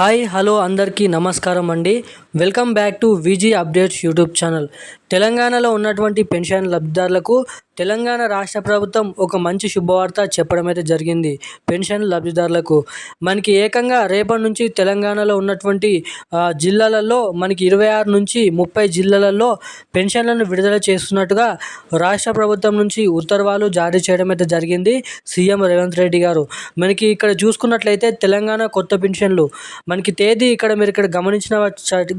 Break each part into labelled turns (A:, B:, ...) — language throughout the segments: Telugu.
A: హాయ్ హలో అందరికీ నమస్కారం అండి. Welcome back to VG updates YouTube channel. తెలంగాణలో ఉన్నటువంటి పెన్షన్ లబ్ధిదారులకు తెలంగాణ రాష్ట్ర ప్రభుత్వం ఒక మంచి శుభవార్త చెప్పడం అయితే జరిగింది. పెన్షన్ లబ్ధిదారులకు మనకి ఏకంగా రేపటి నుంచి తెలంగాణలో ఉన్నటువంటి జిల్లాలలో మనకి 26 నుంచి 30 జిల్లాలలో పెన్షన్లను విడుదల చేస్తున్నట్టుగా రాష్ట్ర ప్రభుత్వం నుంచి ఉత్తర్వులు జారీ చేయడం అయితే జరిగింది. సీఎం రేవంత్ రెడ్డి గారు మనకి ఇక్కడ చూసుకున్నట్లయితే తెలంగాణ కొత్త పెన్షన్లు మనకి తేదీ మీరు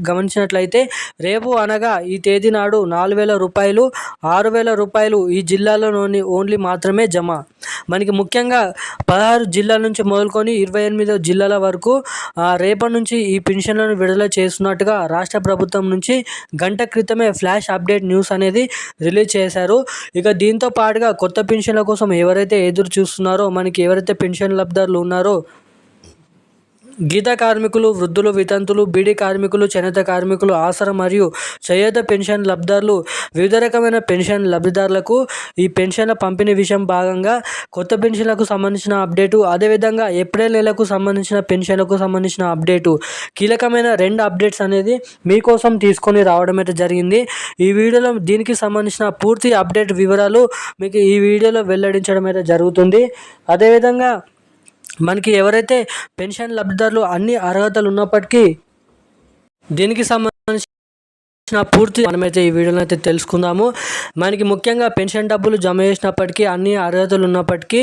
A: గమనించినట్లయితే రేపు అనగా ఈ తేదీ నాడు 4,000 రూపాయలు 6,000 రూపాయలు ఈ జిల్లాలోని ఓన్లీ మాత్రమే జమ. మనకి ముఖ్యంగా 16 జిల్లాల నుంచి మొదలుకొని 28 జిల్లాల వరకు రేపటి నుంచి ఈ పెన్షన్లను విడుదల చేస్తున్నట్టుగా రాష్ట్ర ప్రభుత్వం నుంచి గంట క్రితమే ఫ్లాష్ అప్డేట్ న్యూస్ అనేది రిలీజ్ చేశారు. ఇక దీంతో పాటుగా కొత్త పెన్షన్ల కోసం ఎవరైతే ఎదురు చూస్తున్నారో ఎవరైతే పెన్షన్ లబ్ధిదారులు ఉన్నారో గీత కార్మికులు, వృద్ధులు, వితంతులు, బీడీ కార్మికులు, చేనేత కార్మికులు, ఆసరా మరియు చేయూత పెన్షన్ లబ్ధిదారులు వివిధ రకమైన పెన్షన్ లబ్ధిదారులకు ఈ పెన్షన్ల పంపిణీ విషయం భాగంగా కొత్త పెన్షన్లకు సంబంధించిన అప్డేటు, అదేవిధంగా ఏప్రిల్ నెలకు సంబంధించిన పెన్షన్లకు సంబంధించిన అప్డేటు, కీలకమైన 2 అప్డేట్స్ అనేది మీకోసం తీసుకొని రావడం అయితే జరిగింది. ఈ వీడియోలో దీనికి సంబంధించిన పూర్తి అప్డేట్ వివరాలు మీకు ఈ వీడియోలో వెల్లడించడం అయితే జరుగుతుంది. అదేవిధంగా మనకి ఎవరైతే పెన్షన్ లబ్ధిదారులు అన్ని అర్హతలు ఉన్నప్పటికీ దీనికి సంబంధించిన పూర్తి మనమైతే ఈ వీడియోలో అయితే తెలుసుకుందాము. మనకి ముఖ్యంగా పెన్షన్ డబ్బులు జమ చేసినప్పటికీ అన్ని అర్హతలు ఉన్నప్పటికీ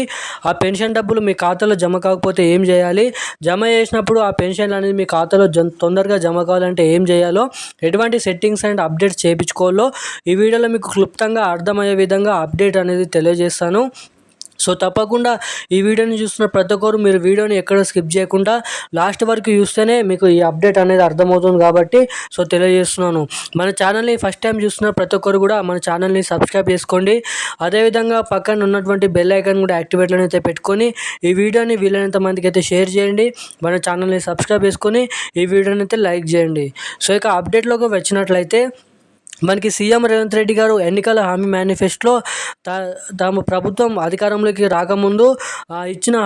A: ఆ పెన్షన్ డబ్బులు మీ ఖాతాలో జమ కాకపోతే ఏం చేయాలి, జమ చేసినప్పుడు ఆ పెన్షన్ అనేది మీ ఖాతాలో తొందరగా జమ కావాలంటే ఏం చేయాలో, ఎటువంటి సెట్టింగ్స్ అండ్ అప్డేట్స్ చేయించుకోవాలో ఈ వీడియోలో మీకు క్లుప్తంగా అర్థమయ్యే విధంగా అప్డేట్ అనేది తెలియజేస్తాను. సో తప్పకుండా ఈ వీడియోని చూస్తున్న ప్రతి ఒక్కరు మీరు వీడియోని ఎక్కడ స్కిప్ చేయకుండా లాస్ట్ వరకు చూస్తేనే మీకు ఈ అప్డేట్ అనేది అర్థమవుతుంది కాబట్టి సో తెలియజేస్తున్నాను. మన ఛానల్ని ఫస్ట్ టైం చూస్తున్న ప్రతి ఒక్కరు కూడా మన ఛానల్ని సబ్స్క్రైబ్ చేసుకోండి. అదేవిధంగా పక్కన ఉన్నటువంటి బెల్ ఐకాన్ కూడా యాక్టివేట్లో అయితే పెట్టుకొని ఈ వీడియోని వీలైనంత మందికి అయితే షేర్ చేయండి. మన ఛానల్ని సబ్స్క్రైబ్ చేసుకొని ఈ వీడియోని అయితే లైక్ చేయండి. సో ఇక అప్డేట్లోకి వచ్చినట్లయితే మనకి సీఎం రేవంత్ రెడ్డి గారు ఎన్నికల హామీ మేనిఫెస్టోలో తమ ప్రభుత్వం అధికారంలోకి రాకముందు ఇచ్చిన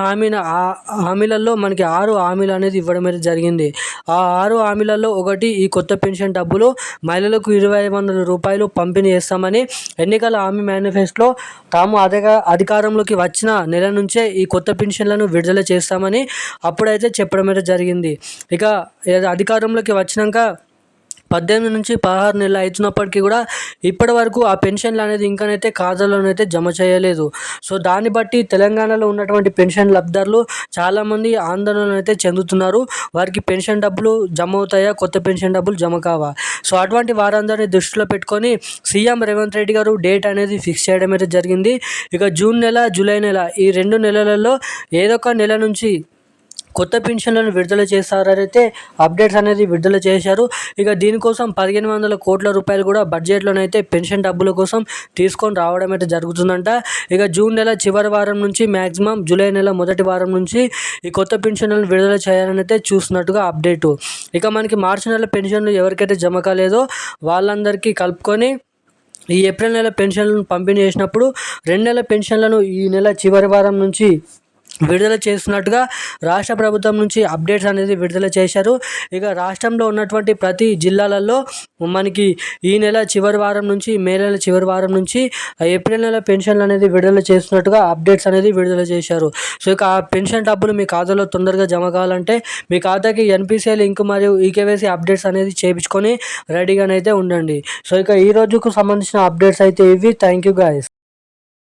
A: హామీలలో మనకి 6 హామీలు అనేది ఇవ్వడం అయితే జరిగింది. ఆ 6 హామీలలో ఒకటి ఈ కొత్త పెన్షన్ డబ్బులు మహిళలకు 2,500 రూపాయలు పంపిణీ చేస్తామని ఎన్నికల హామీ మేనిఫెస్టోలో తాము అధికారంలోకి వచ్చిన నెల నుంచే ఈ కొత్త పెన్షన్లను విడుదల చేస్తామని అప్పుడైతే చెప్పడం అయితే జరిగింది. ఇక అధికారంలోకి వచ్చినాక 18 నుంచి 16 నెలలు అవుతున్నప్పటికీ కూడా ఇప్పటి వరకు ఆ పెన్షన్లు అనేది ఇంకానైతే ఖాతాలోనైతే జమ చేయలేదు. సో దాన్ని బట్టి తెలంగాణలో ఉన్నటువంటి పెన్షన్ లబ్ధిదారులు చాలామంది ఆందోళన అయితే చెందుతున్నారు. వారికి పెన్షన్ డబ్బులు జమ అవుతాయా, కొత్త పెన్షన్ డబ్బులు జమ కావా? సో అటువంటి వారందరినీ దృష్టిలో పెట్టుకొని సీఎం రేవంత్ రెడ్డి గారు డేట్ అనేది ఫిక్స్ చేయడం అయితే జరిగింది. ఇక జూన్ నెల, జూలై నెల ఈ 2 నెలలలో ఏదో ఒక నెల నుంచి కొత్త పెన్షన్లను విడుదల చేస్తారైతే అప్డేట్స్ అనేది విడుదల చేశారు. ఇక దీనికోసం 1,500 కోట్ల రూపాయలు కూడా బడ్జెట్లోనైతే పెన్షన్ డబ్బుల కోసం తీసుకొని రావడం అయితే జరుగుతుందంట. ఇక జూన్ నెల చివరి వారం నుంచి మ్యాక్సిమం జూలై నెల మొదటి వారం నుంచి ఈ కొత్త పెన్షన్లను విడుదల చేయాలని అయితే చూస్తున్నట్టుగా అప్డేటు. ఇక మనకి మార్చి నెల పెన్షన్లు ఎవరికైతే జమ కాలేదో వాళ్ళందరికీ కలుపుకొని ఈ ఏప్రిల్ నెల పెన్షన్లను పంపిణీ చేసినప్పుడు 2 నెలల పెన్షన్లను ఈ నెల చివరి వారం నుంచి విడుదల చేస్తున్నట్టుగా రాష్ట్ర ప్రభుత్వం నుంచి అప్డేట్స్ అనేది విడుదల చేశారు. ఇక రాష్ట్రంలో ఉన్నటువంటి ప్రతి జిల్లాలలో మనకి ఈ నెల చివరి వారం నుంచి మే నెల చివరి వారం నుంచి ఏప్రిల్ నెల పెన్షన్లు అనేది విడుదల చేస్తున్నట్టుగా అప్డేట్స్ అనేది విడుదల చేశారు. సో ఇక ఆ పెన్షన్ డబ్బులు మీ ఖాతాలో తొందరగా జమ కావాలంటే మీ ఖాతాకి ఎన్పిసిఐ లింక్ మరియు ఈకేవైసీ అప్డేట్స్ అనేది చేయించుకొని రెడీగానైతే ఉండండి. సో ఇక ఈ రోజుకు సంబంధించిన అప్డేట్స్ అయితే ఇవి. Thank you guys.